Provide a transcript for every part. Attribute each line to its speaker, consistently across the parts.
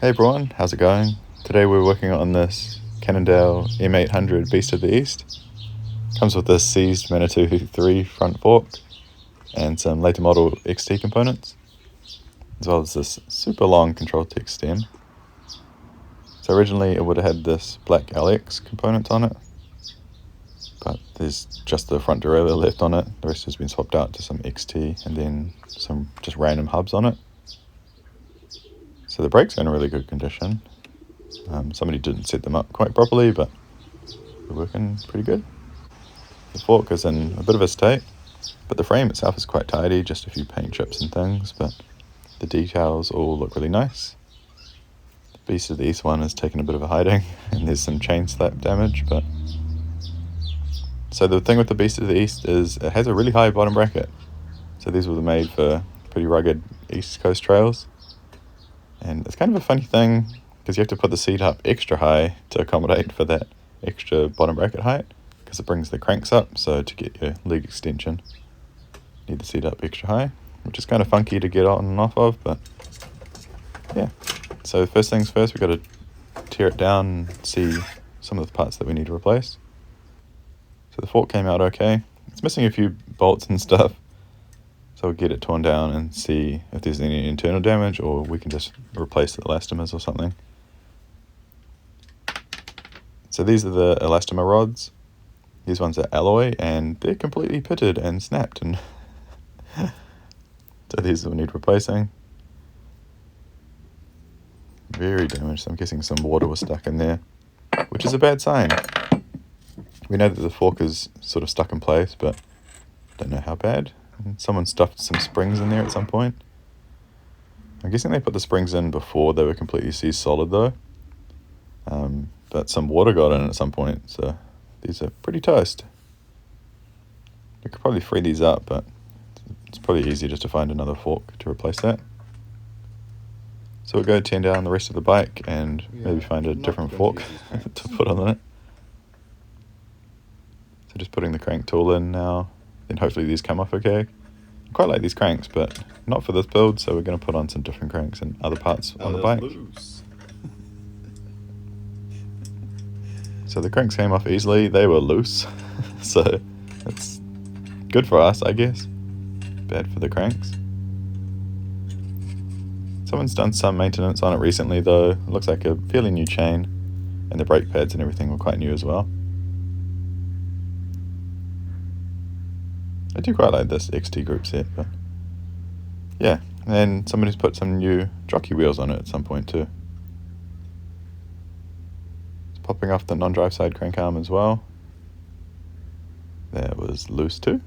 Speaker 1: Hey everyone, how's it going? Today we're working on this Cannondale M800 Beast of the East. Comes with this seized Manitou 3 front fork and some later model XT components, as well as this super long control tech stem. So originally it would have had this black LX component on it, but there's just the front derailleur left on it. The rest has been swapped out to some XT and then some just random hubs on it. So the brakes are in really good condition. Somebody didn't set them up quite properly, but they're working pretty good. The fork is in a bit of a state, but the frame itself is quite tidy, just a few paint chips and things, but the details all look really nice. The Beast of the East one has taken a bit of a hiding, and there's some chain slap damage, but... So the thing with the Beast of the East is it has a really high bottom bracket. So these were made for pretty rugged East Coast trails. And it's kind of a funny thing, because you have to put the seat up extra high to accommodate for that extra bottom bracket height, because it brings the cranks up. So to get your leg extension, you need the seat up extra high, which is kind of funky to get on and off of, but yeah. So first things first, we've got to tear it down and see some of the parts that we need to replace. So the fork came out okay. It's missing a few bolts and stuff, so we'll get it torn down and see if there's any internal damage, or we can just replace the elastomers or something. So these are the elastomer rods. These ones are alloy, and they're completely pitted and snapped, and so these will need replacing. Very damaged. I'm guessing some water was stuck in there, which is a bad sign. We know that the fork is sort of stuck in place, but don't know how bad. Someone stuffed some springs in there at some point. I'm guessing they put the springs in before they were completely seized solid though. But some water got in at some point, so these are pretty toast. We could probably free these up, but it's probably easier just to find another fork to replace that. So we'll go tear down the rest of the bike and maybe find a different fork to put on it. So just putting the crank tool in now, then hopefully these come off okay. I quite like these cranks, but not for this build, so we're going to put on some different cranks and other parts on the bike. So the cranks came off easily, they were loose, so it's good for us, I guess. Bad for the cranks. Someone's done some maintenance on it recently though. It looks like a fairly new chain, and the brake pads and everything were quite new as well. I do quite like this XT group set, but yeah. And somebody's put some new jockey wheels on it at some point too. It's popping off the non-drive side crank arm as well. That was loose too.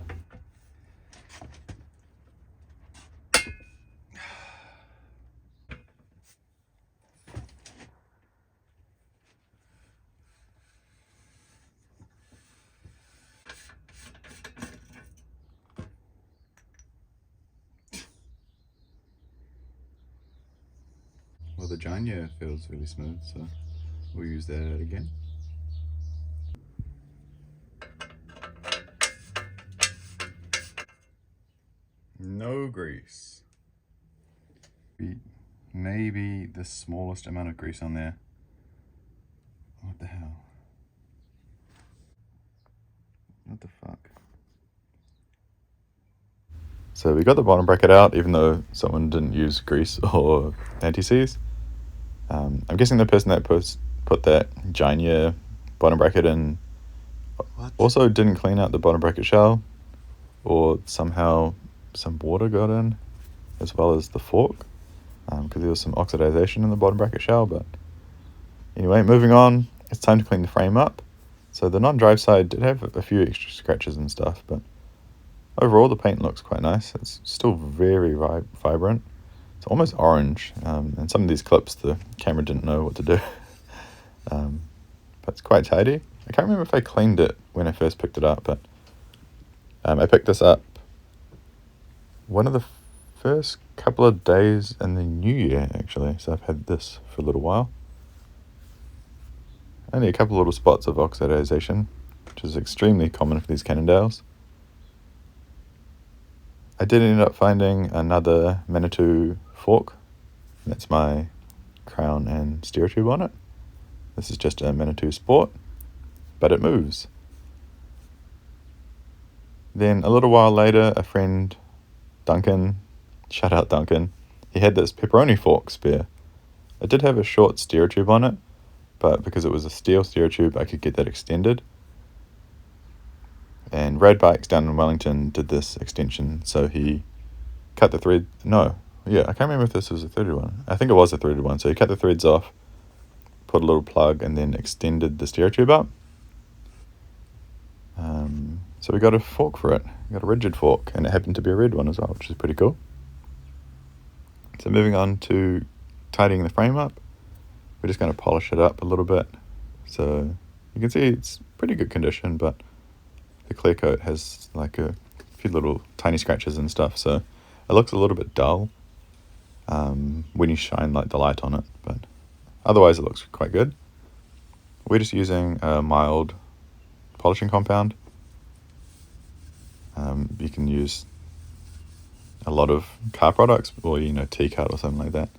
Speaker 1: Well, the Janya feels really smooth, so we'll use that again. No grease. Maybe the smallest amount of grease on there. What the hell? What the fuck? So we got the bottom bracket out, even though someone didn't use grease or anti-seize. I'm guessing the person that put that Janya bottom bracket in also didn't clean out the bottom bracket shell, or somehow some water got in, as well as the fork, because there was some oxidization in the bottom bracket shell. But anyway, moving on, it's time to clean the frame up. So the non-drive side did have a few extra scratches and stuff, but overall the paint looks quite nice. It's still very vibrant. It's almost orange, and some of these clips the camera didn't know what to do. But it's quite tidy. I can't remember if I cleaned it when I first picked it up, but I picked this up one of the first couple of days in the new year actually, so I've had this for a little while. Only a couple little spots of oxidization, which is extremely common for these Cannondales. I did end up finding another Manitou fork. That's my crown and steer tube on it. This is just a Manitou Sport, but it moves. Then a little while later, a friend, Duncan, shout out Duncan, he had this pepperoni fork spare. It did have a short steer tube on it, but because it was a steel steer tube, I could get that extended. And Rad Bikes down in Wellington did this extension, so he cut the thread. No, yeah, I can't remember if this was a threaded one. I think it was a threaded one. So he cut the threads off, put a little plug, and then extended the steer tube up. So we got a fork for it. We got a rigid fork, and it happened to be a red one as well, which is pretty cool. So moving on to tidying the frame up, we're just going to polish it up a little bit. So you can see it's pretty good condition, but the clear coat has like a few little tiny scratches and stuff, so it looks a little bit dull when you shine like the light on it, but otherwise it looks quite good. We're just using a mild polishing compound. You can use a lot of car products, or T-Cut or something like that.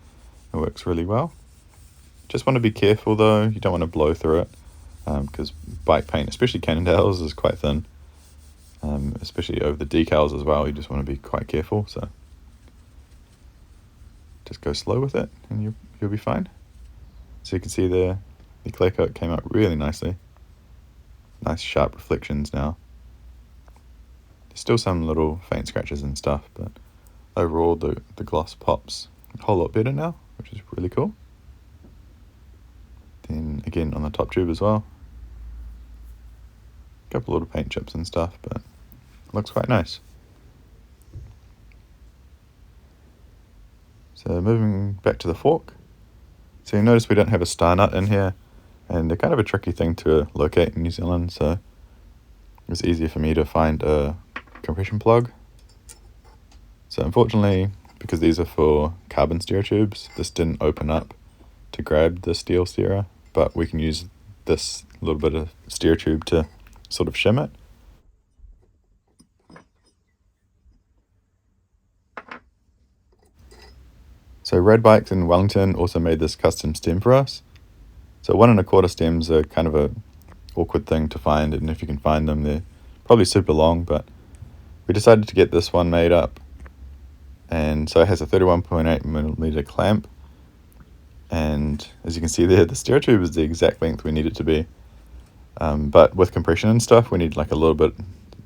Speaker 1: It works really well. Just want to be careful though, you don't want to blow through it, because bike paint, especially Cannondale's, is quite thin, especially over the decals as well. You just want to be quite careful, so just go slow with it and you'll be fine. So you can see there, the clear coat came out really nicely. Nice sharp reflections now. There's still some little faint scratches and stuff, but overall the gloss pops a whole lot better now, which is really cool. Then again on the top tube as well, a couple little paint chips and stuff, but it looks quite nice. So moving back to the fork, so you notice we don't have a star nut in here, and they're kind of a tricky thing to locate in New Zealand, so it's easier for me to find a compression plug. So unfortunately, because these are for carbon steer tubes, this didn't open up to grab the steel steerer, but we can use this little bit of steer tube to sort of shim it. So Rad Bikes in Wellington also made this custom stem for us. So 1 1/4 stems are kind of a awkward thing to find, and if you can find them, they're probably super long, but we decided to get this one made up. And so it has a 31.8mm clamp, and as you can see there, the steer tube is the exact length we need it to be. But with compression and stuff, we need like a little bit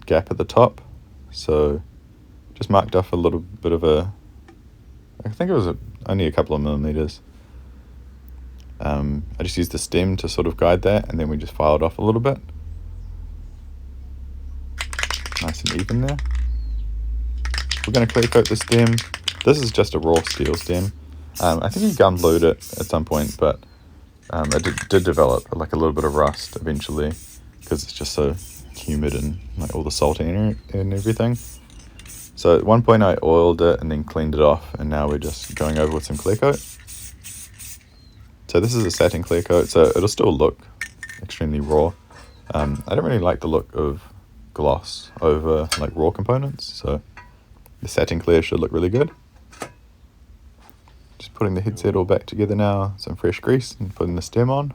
Speaker 1: gap at the top, so just marked off a little bit of I think it was only a couple of millimeters. I just used the stem to sort of guide that, and then we just filed off a little bit. Nice and even there. We're going to clear coat the stem. This is just a raw steel stem. I think he gun blued it at some point, but it did develop like a little bit of rust eventually, because it's just so humid and like all the salt in it and everything. So at one point I oiled it and then cleaned it off, and now we're just going over with some clear coat. So this is a satin clear coat, so it'll still look extremely raw. I don't really like the look of gloss over like raw components, so the satin clear should look really good. Just putting the headset all back together now, some fresh grease, and putting the stem on.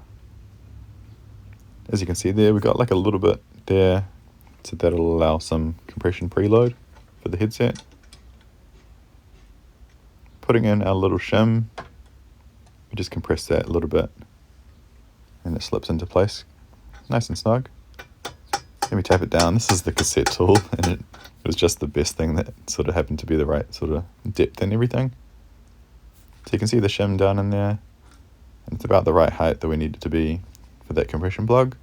Speaker 1: As you can see there, we got like a little bit there, so that'll allow some compression preload for the headset. Putting in our little shim, we just compress that a little bit, and it slips into place, nice and snug. Let me tap it down. This is the cassette tool, and it was just the best thing that sort of happened to be the right sort of depth and everything. So you can see the shim down in there, and it's about the right height that we need it to be for that compression plug.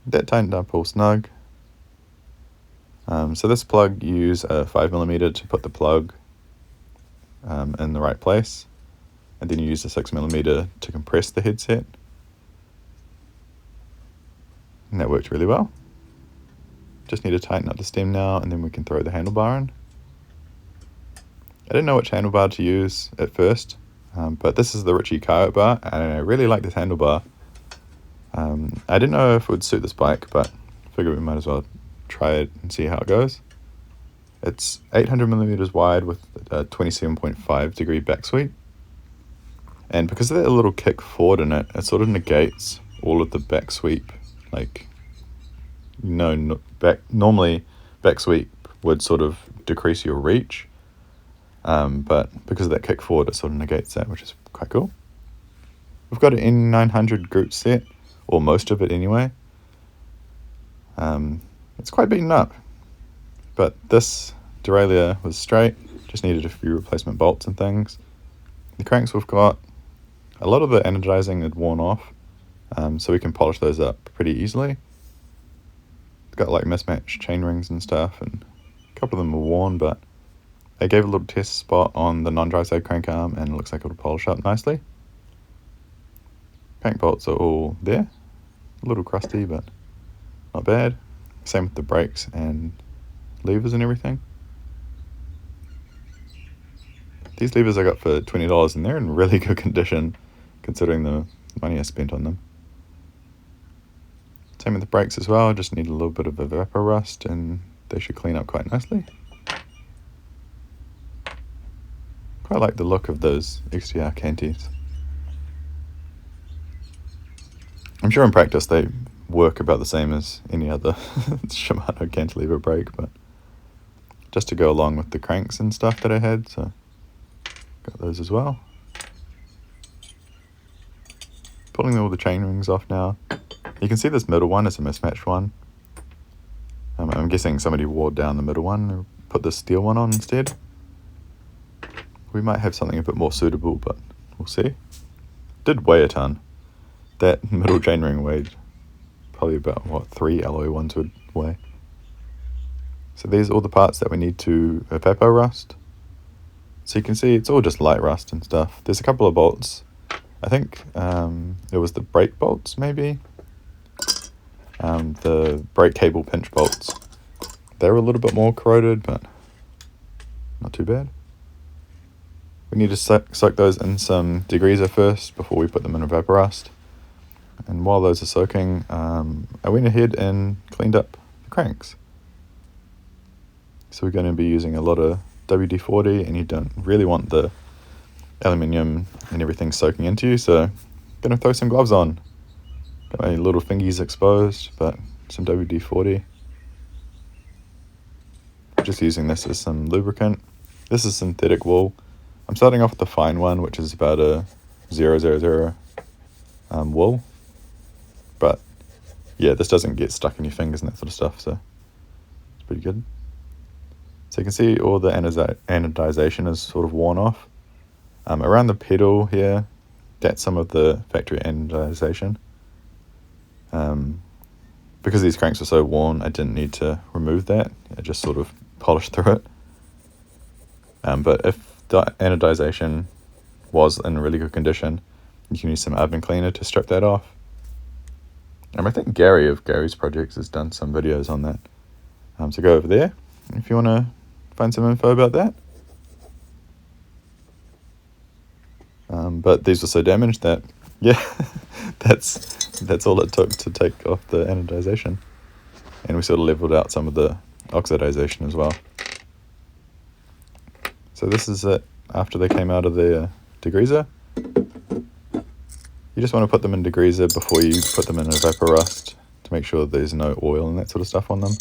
Speaker 1: That tightened up all snug. So this plug, you use a 5mm to put the plug in the right place, and then you use a 6mm to compress the headset, and that worked really well. Just need to tighten up the stem now, and then we can throw the handlebar in. I didn't know which handlebar to use at first, but this is the Ritchie Coyote bar, and I really like this handlebar. I didn't know if it would suit this bike, but I figured we might as well try it and see how it goes. It's 800mm wide with a 27.5 degree back sweep, And because of that little kick forward in it, it sort of negates all of the back sweep. Like, normally back sweep would sort of decrease your reach, but because of that kick forward, it sort of negates that, which is quite cool. We've got an M900 group set, or most of it anyway. It's quite beaten up, but this derailleur was straight, just needed a few replacement bolts and things. The cranks we've got, a lot of the energizing had worn off, so we can polish those up pretty easily. It's got like mismatched chain rings and stuff, and a couple of them were worn, but I gave a little test spot on the non-dry side crank arm, and it looks like it'll polish up nicely. Crank bolts are all there, a little crusty, but not bad. Same with the brakes and levers and everything. These levers I got for $20, and they're in really good condition considering the money I spent on them. Same with the brakes as well, just need a little bit of evaporust and they should clean up quite nicely. Quite like the look of those XTR canties. I'm sure in practice they work about the same as any other Shimano cantilever brake, but just to go along with the cranks and stuff that I had, so got those as well. Pulling all the chain rings off now. You can see this middle one is a mismatched one. I'm guessing somebody wore down the middle one and put the steel one on instead. We might have something a bit more suitable, but we'll see. Did weigh a ton. That middle chain ring weighed probably about, what, 3 alloy ones would weigh. So these are all the parts that we need to evaporust. So you can see it's all just light rust and stuff. There's a couple of bolts. I think it was the brake bolts, maybe. The brake cable pinch bolts. They were a little bit more corroded, but not too bad. We need to soak those in some degreaser first before we put them in evaporust. And while those are soaking, I went ahead and cleaned up the cranks. So we're going to be using a lot of WD-40, and you don't really want the aluminium and everything soaking into you, so I'm going to throw some gloves on. Got my little fingies exposed, but some WD-40. Just using this as some lubricant. This is synthetic wool. I'm starting off with the fine one, which is about a 000 wool. But yeah, this doesn't get stuck in your fingers and that sort of stuff, so it's pretty good. So you can see all the anodization is sort of worn off. Around the pedal here, that's some of the factory anodization. Because these cranks are so worn, I didn't need to remove that. I just sort of polished through it. But if the anodization was in really good condition, you can use some oven cleaner to strip that off. I think Gary of Gary's Projects has done some videos on that. So go over there if you want to find some info about that. But these were so damaged that, yeah, that's all it took to take off the anodization. And we sort of leveled out some of the oxidization as well. So this is it after they came out of the degreaser. You just want to put them in degreaser before you put them in evaporust to make sure there's no oil and that sort of stuff on them.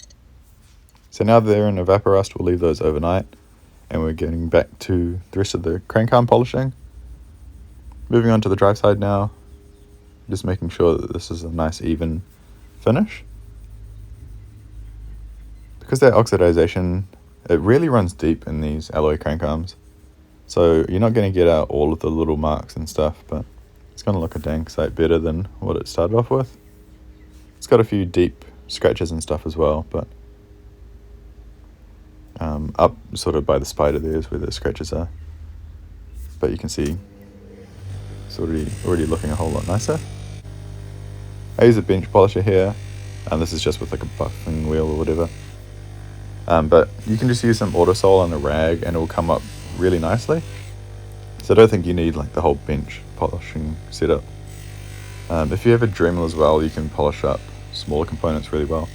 Speaker 1: So now they're in evaporust, we'll leave those overnight, and we're getting back to the rest of the crank arm polishing. Moving on to the drive side now, just making sure that this is a nice even finish. Because that oxidization, it really runs deep in these alloy crank arms. So you're not going to get out all of the little marks and stuff, but it's going to look a dang sight better than what it started off with. It's got a few deep scratches and stuff as well, but up sort of by the spider there is where the scratches are. But you can see it's already looking a whole lot nicer. I use a bench polisher here, and this is just with like a buffing wheel or whatever. But you can just use some Autosol on a rag and it will come up really nicely. So I don't think you need like the whole bench polishing setup. If you have a Dremel as well, you can polish up smaller components really well.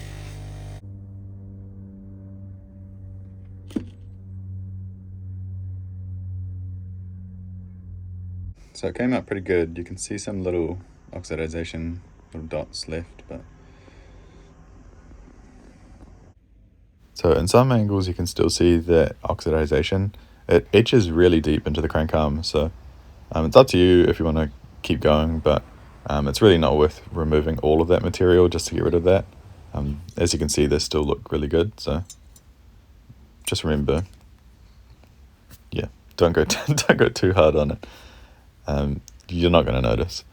Speaker 1: So it came out pretty good. You can see some little oxidization, little dots left, but so in some angles you can still see that oxidization. It etches really deep into the crank arm, so it's up to you if you want to keep going, but it's really not worth removing all of that material just to get rid of that. As you can see, they still look really good, so just remember, yeah, don't go don't go too hard on it. You're not going to notice.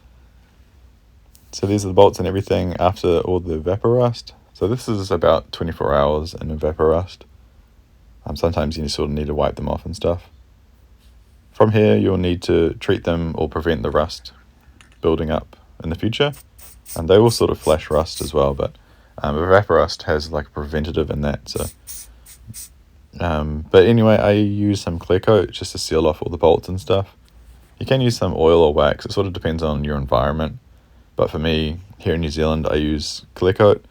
Speaker 1: So these are the bolts and everything after all the evaporust. So this is about 24 hours in evaporust. Sometimes you sort of need to wipe them off and stuff. From here, you'll need to treat them or prevent the rust building up in the future. And they will sort of flash rust as well, but evaporust has like a preventative in that. So, but anyway, I use some clear coat just to seal off all the bolts and stuff. You can use some oil or wax. It sort of depends on your environment. But for me, here in New Zealand, I use clear coat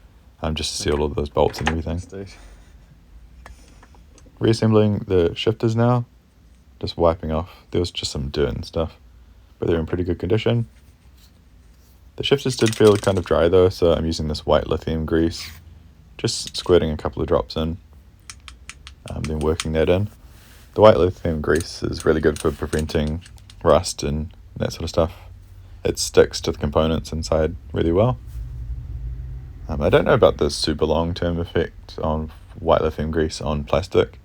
Speaker 1: just to seal all those bolts and everything. Reassembling the shifters now. Just wiping off. There was just some dirt and stuff, but they're in pretty good condition. The shifters did feel kind of dry though, so I'm using this white lithium grease. Just squirting a couple of drops in. Then working that in. The white lithium grease is really good for preventing rust and that sort of stuff. It sticks to the components inside really well. I don't know about the super long-term effect on white lithium grease on plastic.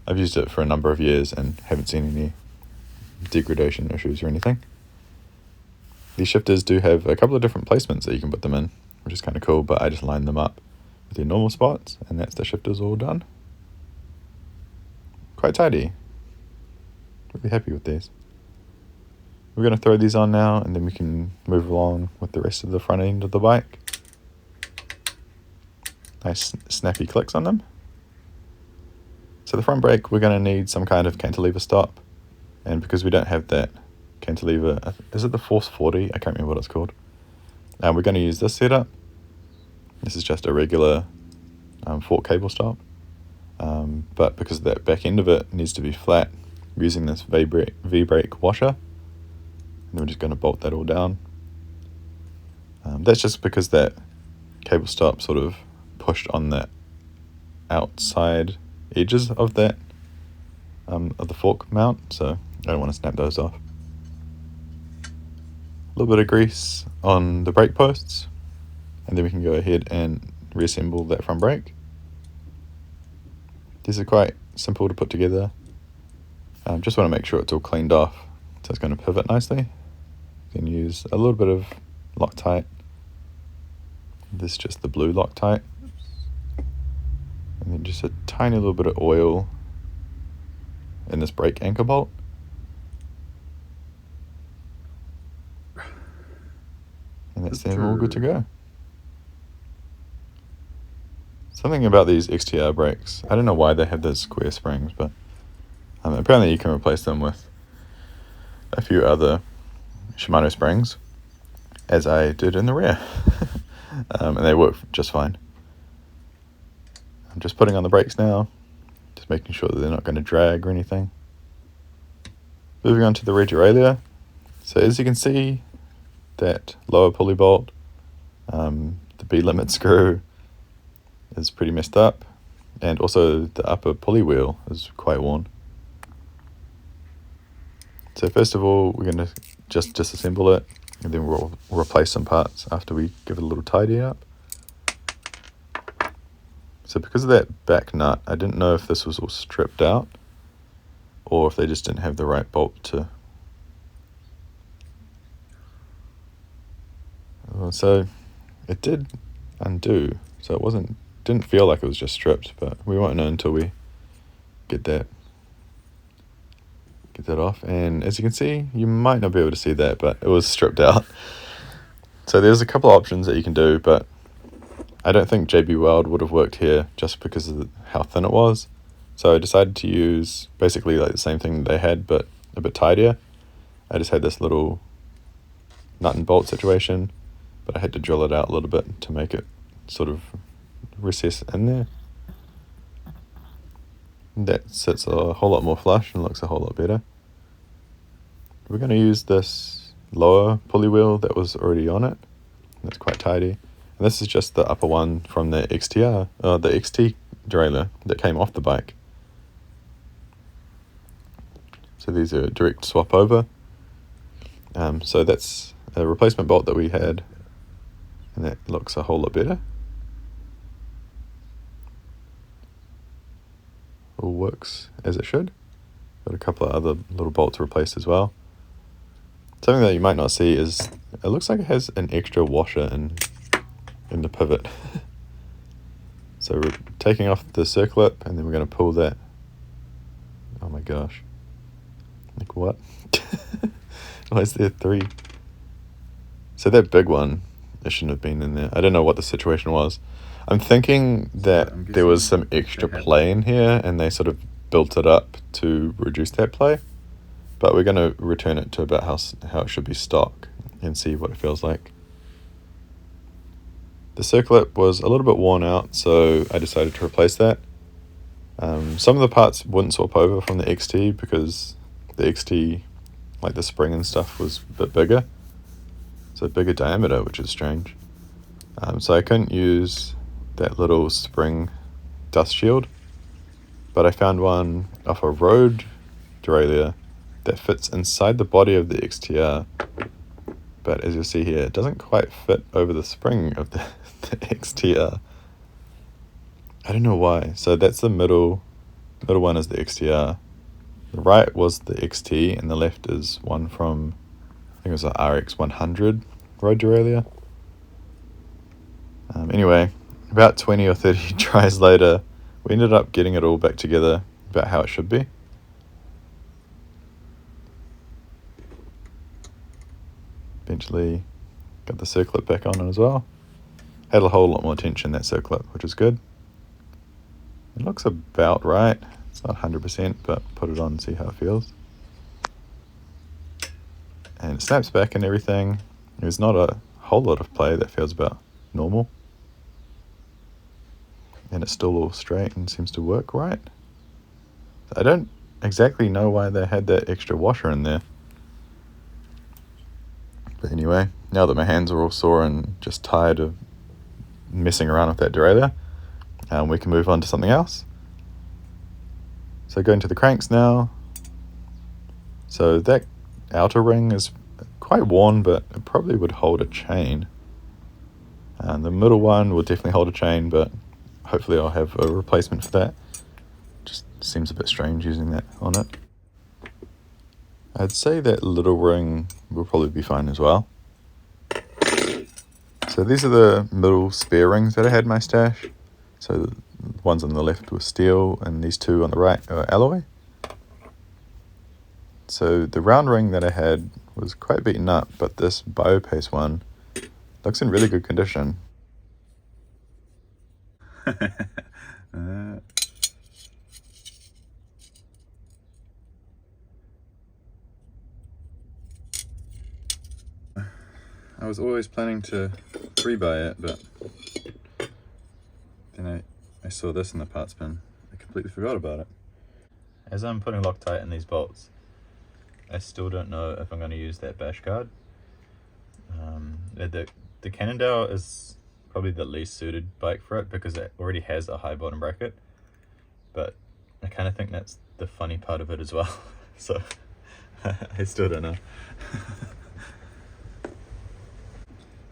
Speaker 1: I've used it for a number of years and haven't seen any degradation issues or anything. These shifters do have a couple of different placements that you can put them in, which is kind of cool, but I just line them up with their normal spots, and that's the shifters all done. Quite tidy. Really happy with these. We're going to throw these on now, and then we can move along with the rest of the front end of the bike. Nice snappy clicks on them. So the front brake, we're going to need some kind of cantilever stop, and because we don't have that cantilever, is it the Force 40? I can't remember what it's called. We're going to use this setup. This is just a regular fork cable stop, but because that back end of it needs to be flat, we're using this V-brake washer, and then we're just going to bolt that all down. That's just because that cable stop sort of pushed on the outside edges of that of the fork mount, so I don't want to snap those off. A little bit of grease on the brake posts, and then we can go ahead and reassemble that front brake. These are quite simple to put together. Just want to make sure it's all cleaned off, so it's going to pivot nicely. You can use a little bit of Loctite. This is just the blue Loctite. And then just a tiny little bit of oil in this brake anchor bolt. And that's them all good to go. Something about these XTR brakes, I don't know why they have those square springs, but apparently you can replace them with a few other Shimano springs, as I did in the rear. And they work just fine. I'm just putting on the brakes now, just making sure that they're not going to drag or anything. Moving on to the rear derailleur. So as you can see, that lower pulley bolt, the B-limit screw is pretty messed up, and also the upper pulley wheel is quite worn. So first of all, we're going to just disassemble it, and then we'll replace some parts after we give it a little tidy up. So because of that back nut, I didn't know if this was all stripped out or if they just didn't have the right bolt to. So it did undo, so it didn't feel like it was just stripped, but we won't know until we get that off. And as you can see, you might not be able to see that, but it was stripped out. So there's a couple options that you can do, but I don't think JB Weld would have worked here just because of how thin it was. So I decided to use basically like the same thing that they had, but a bit tidier. I just had this little nut and bolt situation, but I had to drill it out a little bit to make it sort of recess in there. That sits a whole lot more flush and looks a whole lot better. we're going to use this lower pulley wheel that was already on it. That's quite tidy. And this is just the upper one from the XT derailleur that came off the bike. So these are direct swap over. So that's a replacement bolt that we had, and that looks a whole lot better. All works as it should. Got a couple of other little bolts replaced as well. Something that you might not see is it looks like it has an extra washer in the pivot. So we're taking off the circlip and then we're going to pull that. Oh my gosh. Like what? Why is there 3? So that big one, it shouldn't have been in there. I don't know what the situation was. I'm thinking that there was some extra play in here and they sort of built it up to reduce that play. But we're going to return it to about how it should be stock and see what it feels like. The circlip was a little bit worn out, so I decided to replace that. Some of the parts wouldn't swap over from the XT because the XT, like the spring and stuff, was a bit bigger. So bigger diameter, which is strange. So I couldn't use that little spring dust shield, but I found one off a road derailleur that fits inside the body of the XTR. But as you'll see here, it doesn't quite fit over the spring of the XTR. I don't know why. So that's the middle one is the XTR. The right was the XT, and the left is one from, I think it was an RX100 road derailleur. Anyway, about 20 or 30 tries later, we ended up getting it all back together about how it should be. Eventually got the circlip back on it as well. Had a whole lot more tension, that circlip, which is good. It looks about right. It's not 100%, but put it on and see how it feels. And it snaps back and everything. There's not a whole lot of play. That feels about normal. And it's still all straight and seems to work right. I don't exactly know why they had that extra washer in there. But anyway, now that my hands are all sore and just tired of messing around with that derailleur, we can move on to something else. So going to the cranks now. So that outer ring is quite worn, but it probably would hold a chain. And the middle one will definitely hold a chain, but hopefully I'll have a replacement for that. Just seems a bit strange using that on it. I'd say that little ring will probably be fine as well. So these are the middle spare rings that I had in my stash. So the ones on the left were steel and these two on the right are alloy. So the round ring that I had was quite beaten up, but this biopaste one looks in really good condition. I was always planning to pre-buy it, but then I saw this in the parts bin. I completely forgot about it. As I'm putting Loctite in these bolts, I still don't know if I'm going to use that bash guard. The Cannondale is probably the least suited bike for it because it already has a high bottom bracket, but I kind of think that's the funny part of it as well. So I still don't know.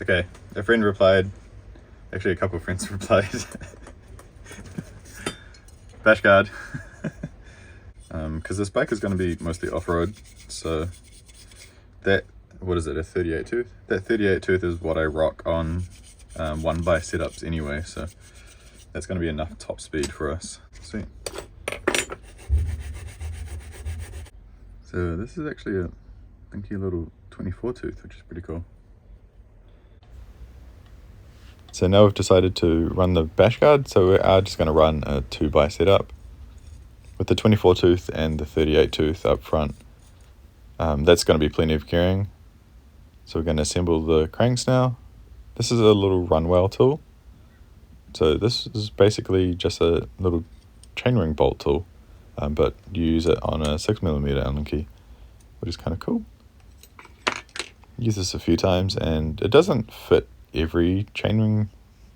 Speaker 1: Okay, a friend replied, actually a couple of friends replied, bash guard, because this bike is going to be mostly off-road, so that, what is it, a 38 tooth? That 38 tooth is what I rock on 1x setups anyway, so that's going to be enough top speed for us. Sweet. So this is actually a funky little 24 tooth, which is pretty cool. So now we've decided to run the bash guard, so we are just going to run a 2x setup with the 24 tooth and the 38 tooth up front. That's going to be plenty of carrying. So we're going to assemble the cranks now. This is a little runwell tool. So this is basically just a little chainring bolt tool, but you use it on a 6mm Allen key, which is kind of cool. used this a few times, and it doesn't fit every chainring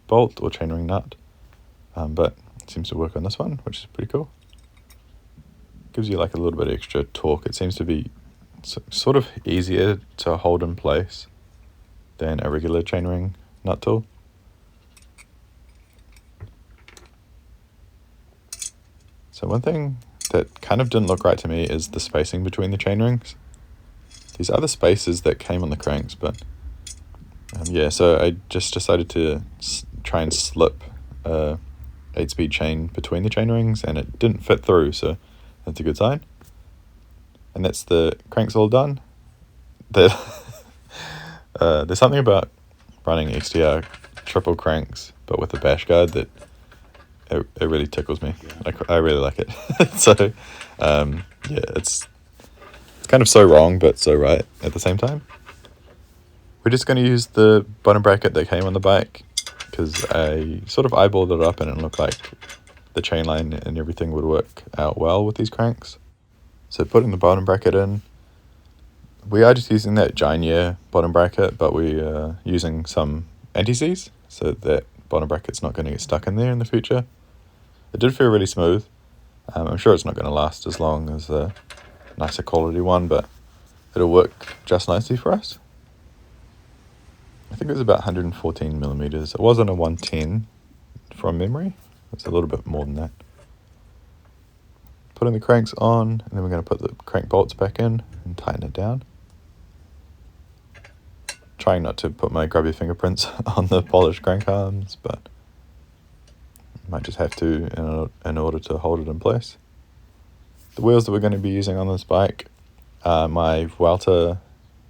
Speaker 1: bolt or chainring nut, but it seems to work on this one, which is pretty cool. Gives you like a little bit of extra torque. It seems to be sort of easier to hold in place than a regular chainring nut tool. So one thing that kind of didn't look right to me is the spacing between the chain rings. These are the spaces that came on the cranks, but yeah, so I just decided to try and slip a 8-speed chain between the chain rings, and it didn't fit through, so that's a good sign. And that's the cranks all done. There's something about running XTR triple cranks, but with a bash guard, that it really tickles me. I really like it. So yeah, it's kind of so wrong, but so right at the same time. We're just going to use the bottom bracket that came on the bike, because I sort of eyeballed it up and it looked like the chain line and everything would work out well with these cranks. So putting the bottom bracket in, we are just using that Giant bottom bracket, but we are using some anti-seize, so that bottom bracket's not going to get stuck in there in the future. It did feel really smooth. I'm sure it's not going to last as long as a nicer quality one, but it'll work just nicely for us. I think it was about 114 millimeters. It wasn't a 110 from memory. It's a little bit more than that. Putting the cranks on, and then we're going to put the crank bolts back in and tighten it down. Trying not to put my grubby fingerprints on the polished crank arms, but might just have to in order to hold it in place. The wheels that we're going to be using on this bike are my Vuelta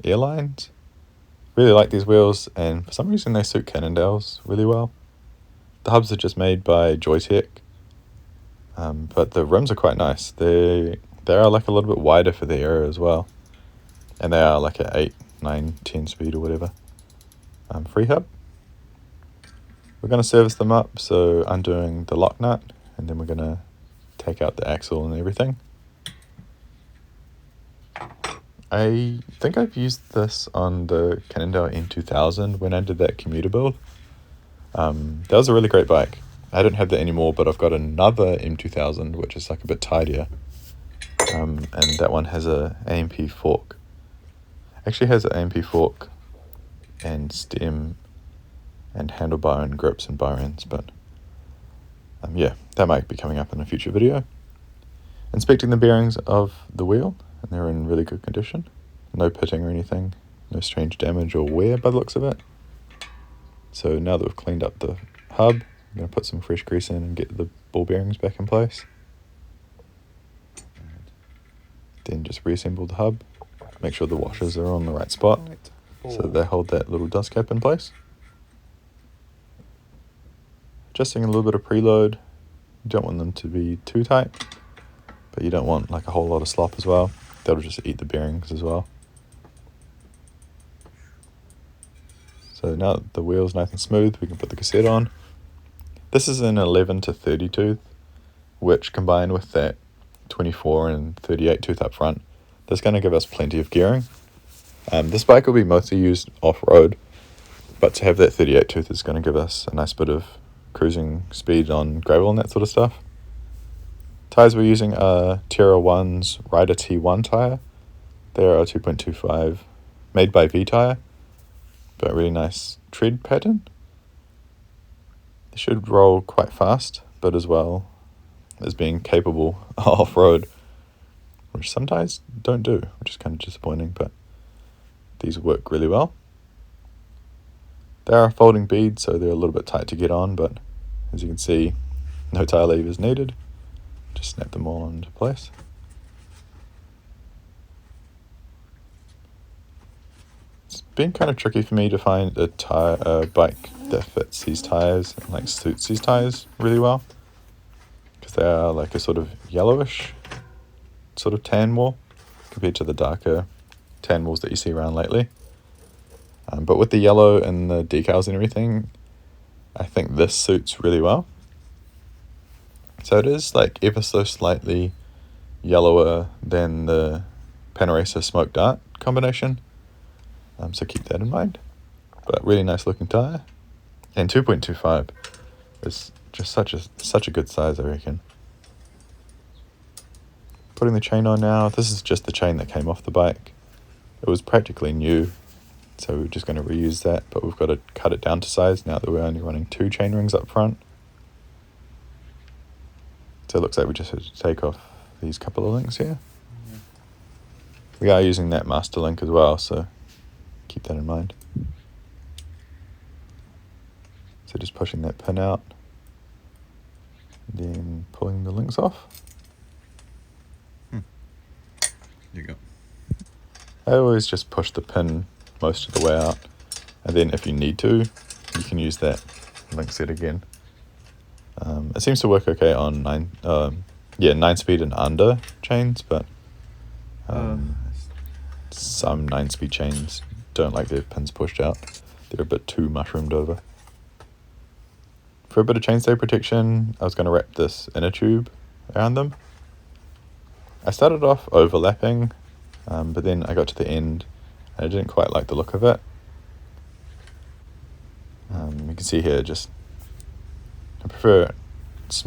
Speaker 1: Airlines. Really like these wheels, and for some reason they suit Cannondales really well. The hubs are just made by Joytech, but the rims are quite nice. They are like a little bit wider for the era as well, and they are like an 8, 9, 10 speed or whatever. Free hub. We're going to service them up, so undoing the lock nut, and then we're going to take out the axle and everything. I think I've used this on the Cannondale M2000 when I did that commuter build. That was a really great bike. I don't have that anymore, but I've got another M2000, which is like a bit tidier. And that one has a AMP fork. Actually has an AMP fork and stem and handlebar and grips and bar ends, but yeah, that might be coming up in a future video. Inspecting the bearings of the wheel, and they're in really good condition. No pitting or anything, no strange damage or wear by the looks of it. So now that we've cleaned up the hub, I'm going to put some fresh grease in and get the ball bearings back in place. Then just reassemble the hub, make sure the washers are on the right spot so that they hold that little dust cap in place. Adjusting a little bit of preload. You don't want them to be too tight, but you don't want like a whole lot of slop as well. That'll just eat the bearings as well. So now that the wheel's nice and smooth, we can put the cassette on. This is an 11 to 30 tooth, which combined with that 24 and 38 tooth up front, that's going to give us plenty of gearing. This bike will be mostly used off-road, but to have that 38 tooth is going to give us a nice bit of cruising speed on gravel and that sort of stuff. Tyres we're using are Terra 1's Rider T1 tyre. They're a 2.25 made by V Tyre, but really nice tread pattern. They should roll quite fast, but as well as being capable off-road, which some tyres don't do, which is kind of disappointing, but these work really well. They are folding beads, so they're a little bit tight to get on, but as you can see, no tyre levers needed. Just snap them all into place. It's been kind of tricky for me to find a bike that fits these tyres and like suits these tyres really well, because they are like a sort of yellowish sort of tan wool compared to the darker tan wools that you see around lately. But with the yellow and the decals and everything, I think this suits really well. So it is like ever so slightly yellower than the Panaracer Smoke Dart combination. so keep that in mind. But really nice looking tyre, and 2.25 is just such a good size, I reckon. Putting the chain on now. This is just the chain that came off the bike. It was practically new, so we're just going to reuse that, but we've got to cut it down to size now that we're only running 2 chain rings up front. So it looks like we just have to take off these couple of links here. We are using that master link as well, so keep that in mind. So just pushing that pin out, then pulling the links off.
Speaker 2: There you go.
Speaker 1: I always just push the pin most of the way out, and then if you need to, you can use that link set again. It seems to work okay on 9-speed and under chains, but some 9-speed chains don't like their pins pushed out. They're a bit too mushroomed over. For a bit of chainstay protection, I was going to wrap this inner tube around them. I started off overlapping, but then I got to the end and I didn't quite like the look of it. You can see here, I prefer it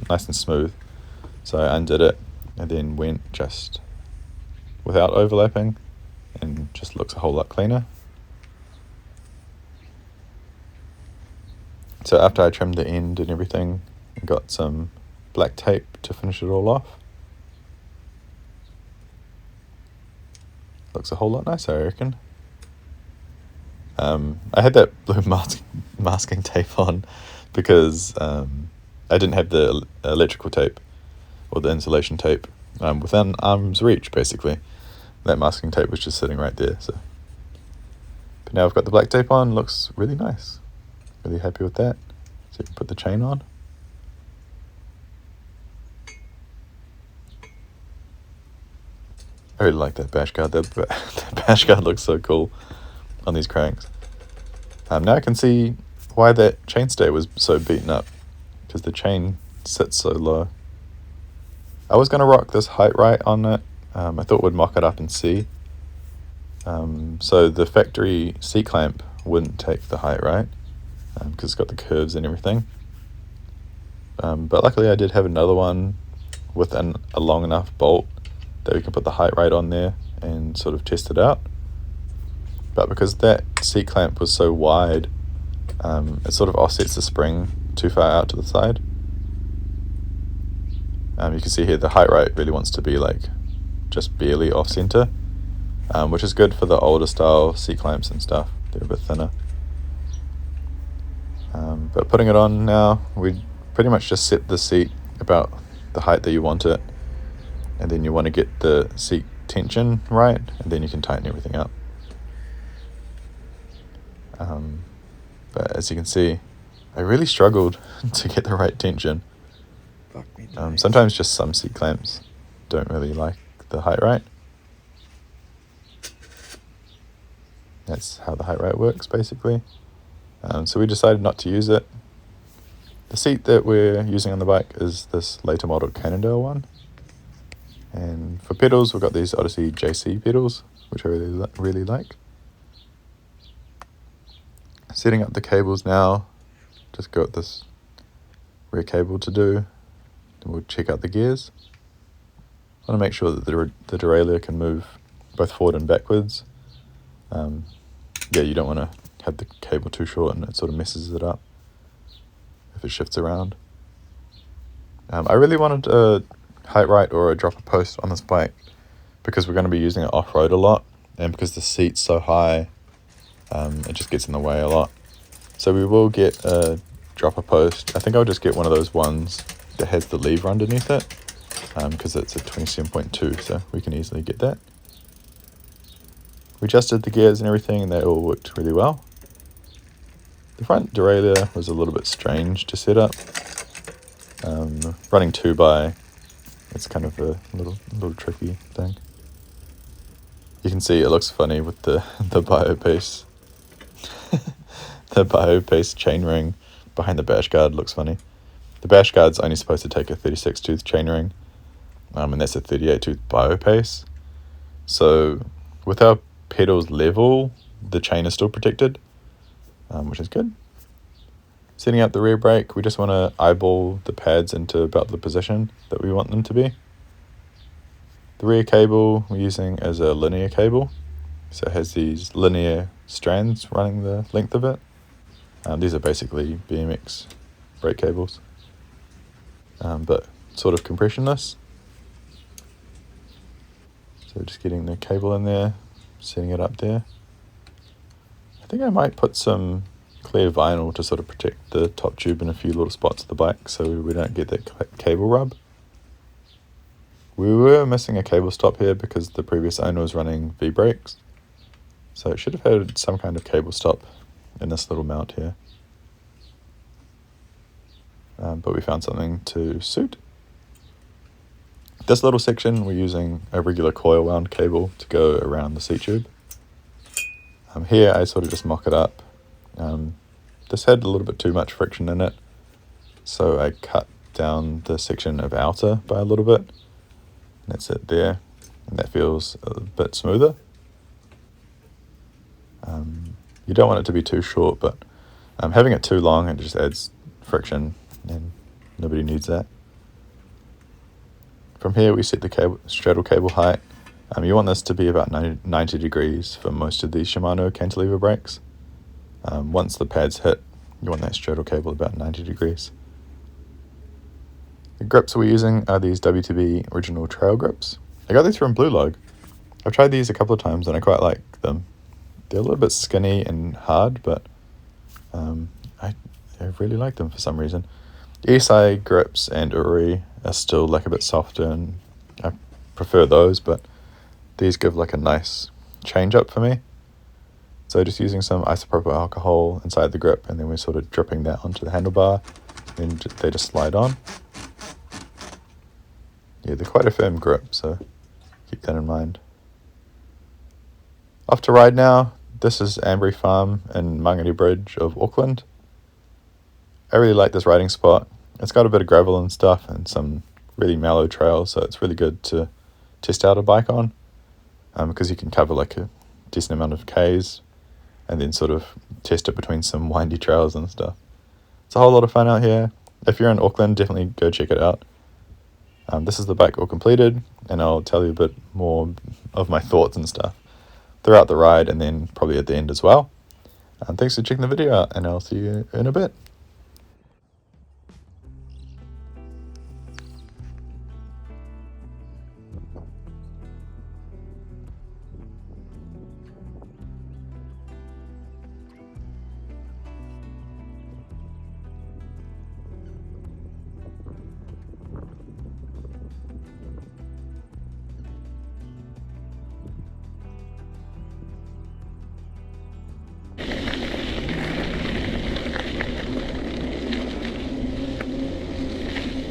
Speaker 1: nice and smooth, so I undid it and then went just without overlapping, and just looks a whole lot cleaner. So after I trimmed the end and everything, I got some black tape to finish it all off. Looks a whole lot nicer, I reckon. I had that blue masking tape on because I didn't have the electrical tape or the insulation tape within arm's reach, basically. That masking tape was just sitting right there. So, but now I've got the black tape on. Looks really nice. Really happy with that. So you can put the chain on. I really like that bash guard. That bash guard looks so cool on these cranks. Now I can see why that chainstay was so beaten up, because the chain sits so low. I was going to rock this Hite-Rite on it. I thought we'd mock it up and see. So the factory seat clamp wouldn't take the Hite-Rite because it's got the curves and everything. But luckily I did have another one with a long enough bolt that we can put the Hite-Rite on there and sort of test it out. But because that seat clamp was so wide, it sort of offsets the spring too far out to the side. You can see here the Hite-Rite really wants to be like just barely off center, which is good for the older style seat clamps and stuff. They're a bit thinner. But putting it on now, we pretty much just set the seat about the height that you want it, and then you want to get the seat tension right, and then you can tighten everything up. But as you can see, I really struggled to get the right tension. Sometimes just some seat clamps don't really like the Hite-Rite. That's how the Hite-Rite works, basically. So we decided not to use it. The seat that we're using on the bike is this later model Cannondale one. And for pedals, we've got these Odyssey JC pedals, which I really like. Setting up the cables now. Just got this rear cable to do. Then we'll check out the gears. I want to make sure that the derailleur can move both forward and backwards. You don't want to have the cable too short and it sort of messes it up if it shifts around. I really wanted a Hite-Rite or a dropper post on this bike because we're going to be using it off-road a lot, and because the seat's so high, it just gets in the way a lot. So we will get a dropper post. I think I'll just get one of those ones that has the lever underneath it, because it's a 27.2, so we can easily get that. We adjusted the gears and everything, and they all worked really well. The front derailleur was a little bit strange to set up. Running 2x, it's kind of a little tricky thing. You can see it looks funny with the biopace. The biopace chainring behind the bash guard looks funny. The bash guard's only supposed to take a 36 tooth chainring, and that's a 38 tooth biopace. So with our pedals level, the chain is still protected, which is good. Setting up the rear brake, we just want to eyeball the pads into about the position that we want them to be. The rear cable we're using is a linear cable, so it has these linear strands running the length of it. These are basically BMX brake cables, but sort of compressionless. So just getting the cable in there, setting it up there. I think I might put some clear vinyl to sort of protect the top tube in a few little spots of the bike so we don't get that cable rub. We were missing a cable stop here because the previous owner was running V-brakes, so it should have had some kind of cable stop in this little mount here. But we found something to suit. This little section, we're using a regular coil wound cable to go around the seat tube. Here I sort of just mock it up. This had a little bit too much friction in it, so I cut down the section of outer by a little bit. And that's it there, and that feels a bit smoother. You don't want it to be too short, but having it too long, it just adds friction, and nobody needs that. From here, we set the straddle cable height. You want this to be about 90 degrees for most of these Shimano cantilever brakes. Once the pads hit, you want that straddle cable about 90 degrees. The grips we're using are these WTB original trail grips. I got these from Blue Log. I've tried these a couple of times and I quite like them. They're a little bit skinny and hard, but I really like them for some reason. ESI grips and Uri are still like a bit softer, and I prefer those, but these give like a nice change up for me. So just using some isopropyl alcohol inside the grip, and then we're sort of dripping that onto the handlebar, and they just slide on. Yeah, they're quite a firm grip, so keep that in mind. Off to ride now. This is Ambury Farm in Mangere Bridge of Auckland. I really like this riding spot. It's got a bit of gravel and stuff and some really mellow trails, so it's really good to test out a bike on, because you can cover like a decent amount of Ks and then sort of test it between some windy trails and stuff. It's a whole lot of fun out here. If you're in Auckland, definitely go check it out. This is the bike all completed, and I'll tell you a bit more of my thoughts and stuff throughout the ride, and then probably at the end as well. Thanks for checking the video out, and I'll see you in a bit.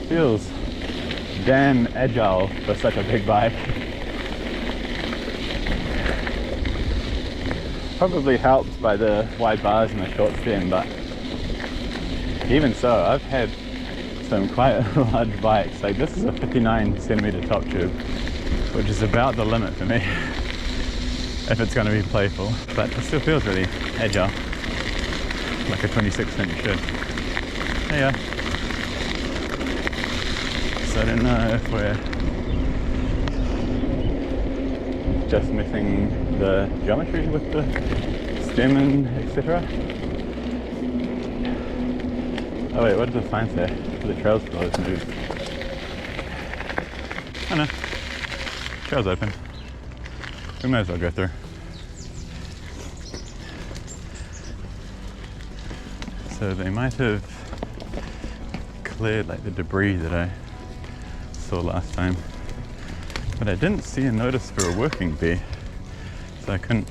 Speaker 2: Feels damn agile for such a big bike. Probably helped by the wide bars and the short stem, but even so, I've had some quite large bikes. Like this is a 59cm top tube, which is about the limit for me if it's going to be playful, but it still feels really agile, like a 26-inch should. There you go. So I don't know if we're just missing the geometry with the stem and etc. Oh wait, what does the sign say? The trail's closed, maybe. Oh no, trail's open. We might as well go through. So they might have cleared like the debris that I saw last time, but I didn't see a notice for a working bee, so I couldn't.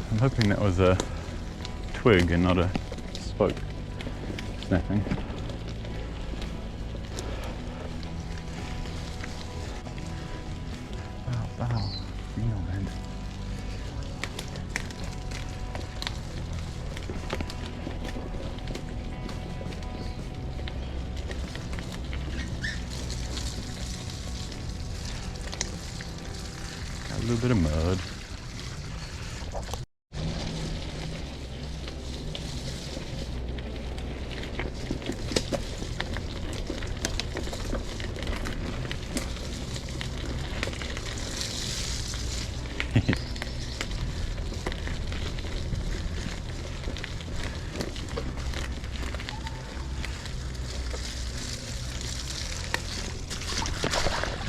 Speaker 2: I'm hoping that was a twig and not a spoke snapping. Wow, real man. A little bit of mud.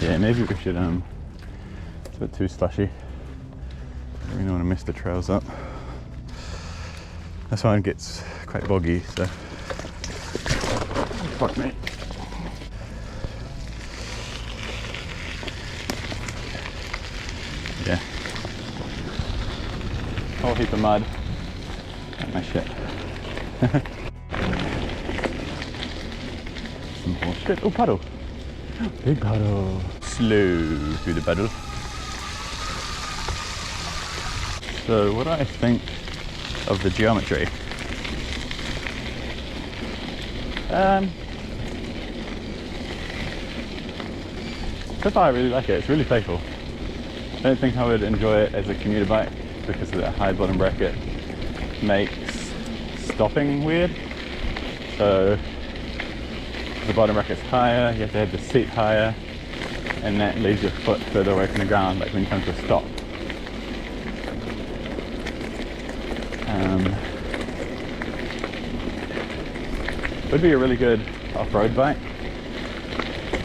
Speaker 2: Yeah, maybe we should, it's a bit too slushy. We don't want to mess the trails up. This one gets quite boggy, so. Fuck me. Yeah. Whole heap of mud. Not my shit. Some more shit. Oh, puddle. Big puddle. Slow through the puddle. So what do I think of the geometry? So far I really like it. It's really playful. I don't think I would enjoy it as a commuter bike because the high bottom bracket makes stopping weird. So the bottom bracket's higher, you have to have the seat higher, and that leaves your foot further away from the ground, like when you come to a stop. Would be a really good off-road bike.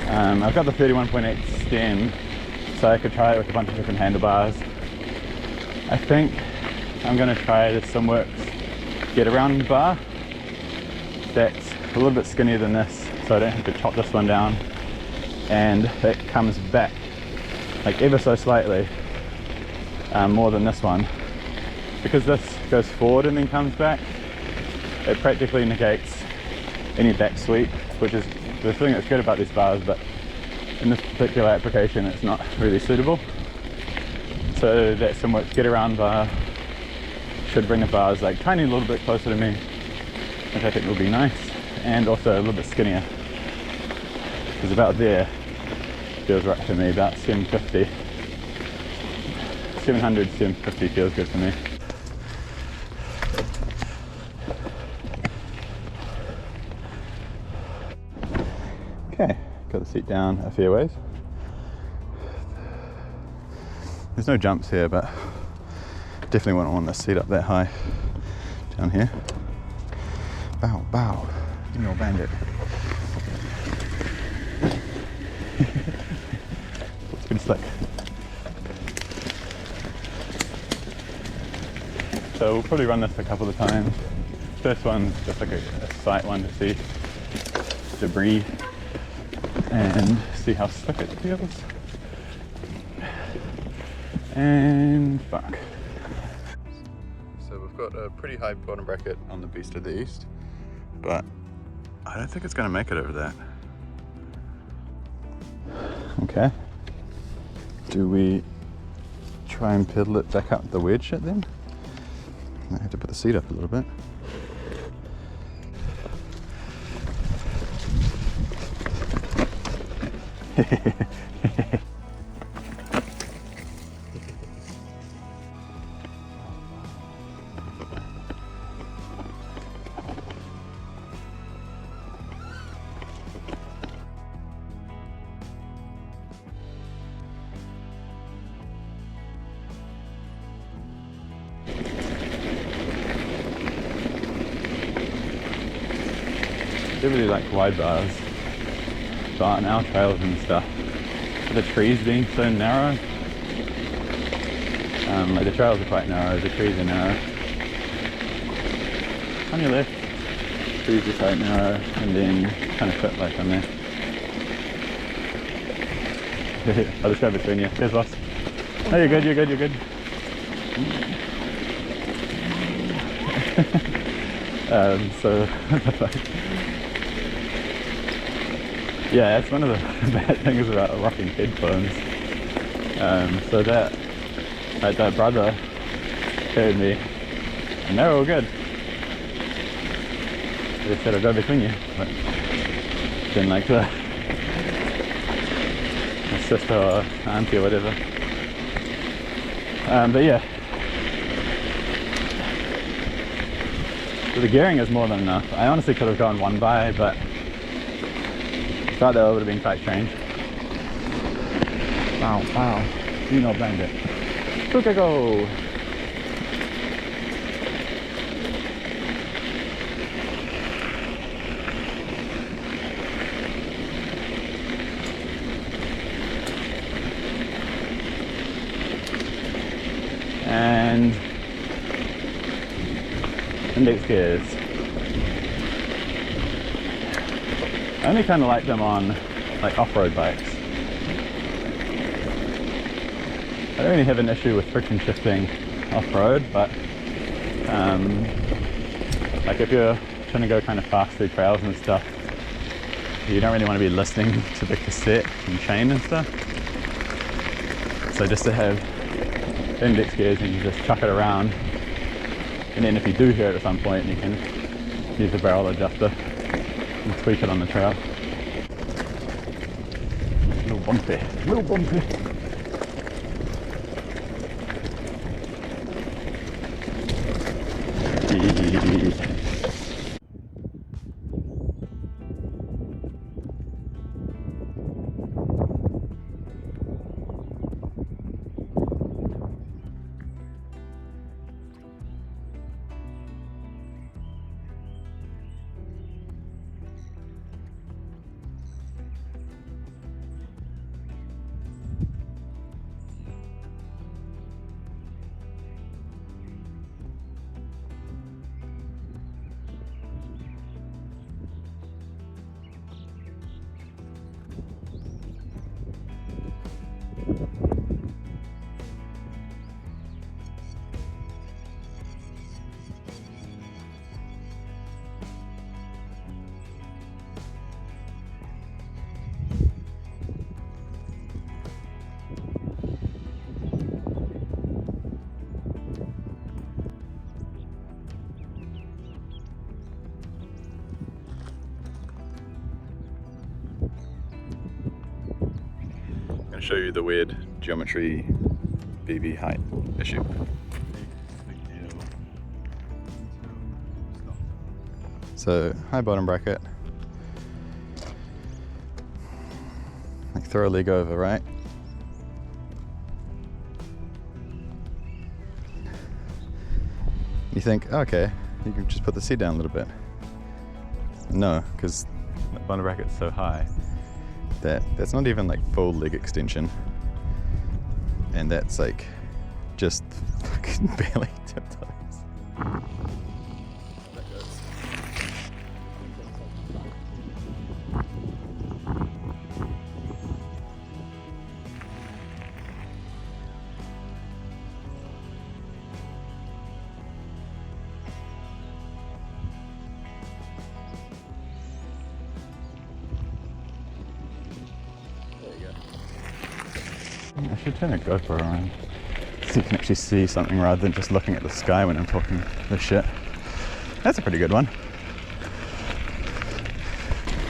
Speaker 2: I've got the 31.8 stem, so I could try it with a bunch of different handlebars. I think I'm going to try the Simworks get around bar. That's a little bit skinnier than this, so I don't have to chop this one down, and it comes back like ever so slightly more than this one. Because this goes forward and then comes back, it practically negates any back sweep, which is the thing that's good about these bars, but in this particular application it's not really suitable. So that Simworks get around bar should bring the bars like tiny little bit closer to me, which I think will be nice, and also a little bit skinnier, because about there feels right for me. About 750, 700, 750 feels good for me. Okay, got the seat down a fair ways. There's no jumps here, but definitely wouldn't want the seat up that high down here. Bow, bow, you know, bandit. It's pretty slick. So we'll probably run this a couple of times. First one's just like a sight one to see debris and see how slick it feels. And fuck. So we've got a pretty high bottom bracket on the Beast of the East, but I don't think it's going to make it over that. Okay. Do we try and pedal it back up the weird shit then? I have to put the seat up a little bit. I really like wide bars, but on our trails and stuff, with the trees being so narrow, like the trails are quite narrow, the trees are narrow. On your left, trees are quite narrow, and then kind of fit like on there. I'll just go between you. Cheers, boss. No, you're good, you're good, you're good. So, yeah, that's one of the bad things about rocking headphones. So that brother heard me, and they're all good. They said I'll go between you, but didn't like the sister or auntie or whatever. But yeah, so the gearing is more than enough. I honestly could have gone one by, but I thought that would have been quite strange. Wow, wow, you know, bandit. go. And index gears. I only kind of like them on like off-road bikes. I don't really have an issue with friction shifting off-road, but like if you're trying to go kind of fast through trails and stuff, you don't really want to be listening to the cassette and chain and stuff. So just to have index gears and you just chuck it around, and then if you do hear it at some point, you can use the barrel adjuster and tweak it on the trail. Little bumpy, little bumpy. Show you the weird geometry BB height issue. So high bottom bracket, like throw a leg over, right? You think, okay, you can just put the seat down a little bit. No, because the bottom bracket's so high that's not even like full leg extension, and that's like just fucking barely tiptoes. I should turn a GoPro around so you can actually see something rather than just looking at the sky when I'm talking this shit. That's a pretty good one.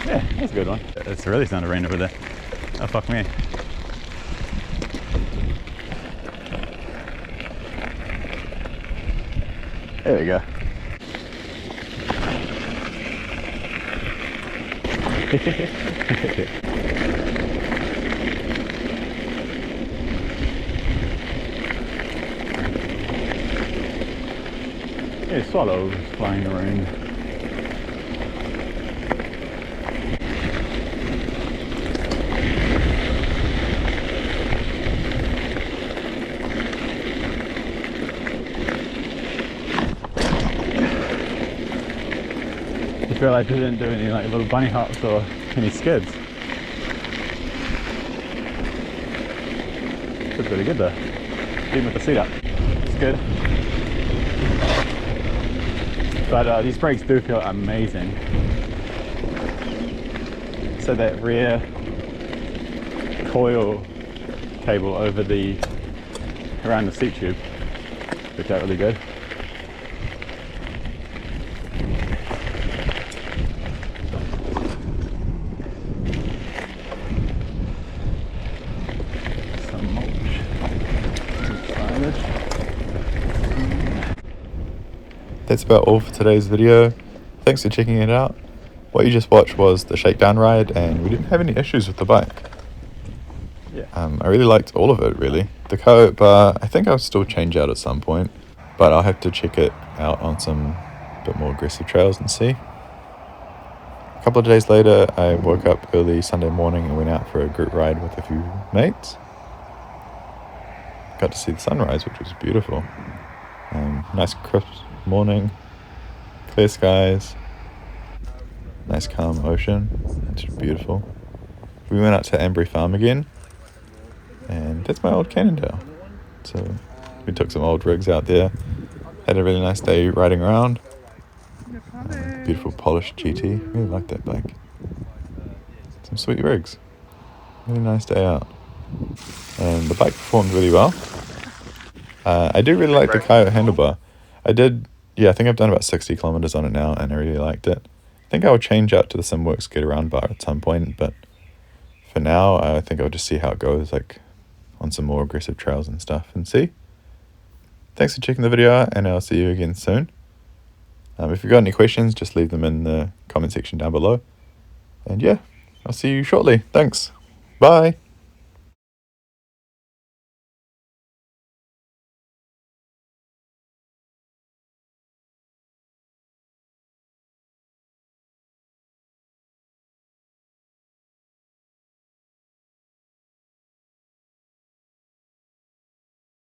Speaker 2: Yeah, that's a good one. It's really starting to rain over there. Oh fuck me. There we go. Yeah, swallows flying around. I feel like I didn't do any like little bunny hops or any skids. That's really good though. Even with the seat up. It's good. But these brakes do feel amazing. So that rear coil cable over around the seat tube worked out really good. Some mulch, some silage.
Speaker 1: That's about all for today's video. Thanks for checking it out. What you just watched was the shakedown ride, and we didn't have any issues with the bike.
Speaker 2: Yeah,
Speaker 1: I really liked all of it, really. The coat bar, I think I'll still change out at some point, but I'll have to check it out on some bit more aggressive trails and see. A couple of days later, I woke up early Sunday morning and went out for a group ride with a few mates. Got to see the sunrise, which was beautiful. Nice crisp morning, clear skies, nice calm ocean. It's beautiful. We went out to Ambury Farm again, and that's my old Cannondale. So we took some old rigs out there, had a really nice day riding around. Beautiful polished GT, really like that bike. Some sweet rigs, really nice day out. And the bike performed really well. I do really like the Coyote handlebar. I think I've done about 60 kilometers on it now, and I really liked it. I think I will change out to the SimWorks get around bar at some point, but for now, I think I'll just see how it goes, like on some more aggressive trails and stuff, and see. Thanks for checking the video out, and I'll see you again soon. If you've got any questions, just leave them in the comment section down below. And yeah, I'll see you shortly. Thanks. Bye.